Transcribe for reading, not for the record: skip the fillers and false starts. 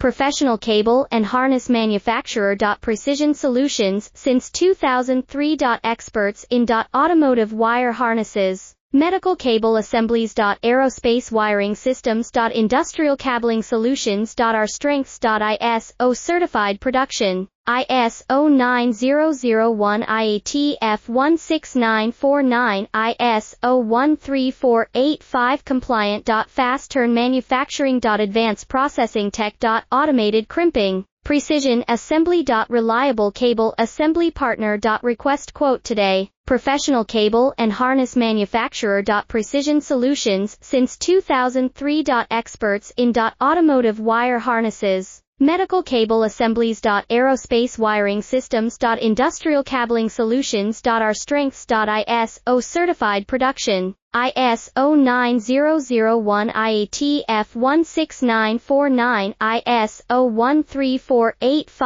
professional cable and harness manufacturer. Precision Solutions since 2003. Experts in automotive wire harnesses, medical cable assemblies. Aerospace wiring systems. Industrial cabling solutions. Our strengths. ISO certified production. ISO 9001 IATF 16949, ISO 13485 compliant. Fast turn manufacturing. Advanced processing tech. Automated crimping, precision assembly. Reliable cable assembly partner. Request quote today. Professional cable and harness manufacturer. Precision Solutions since 2003. Experts in automotive wire harnesses, medical cable assemblies. Aerospace wiring systems. Industrial cabling solutions. Our strengths. ISO certified production. ISO 9001 IATF 16949, ISO 13485.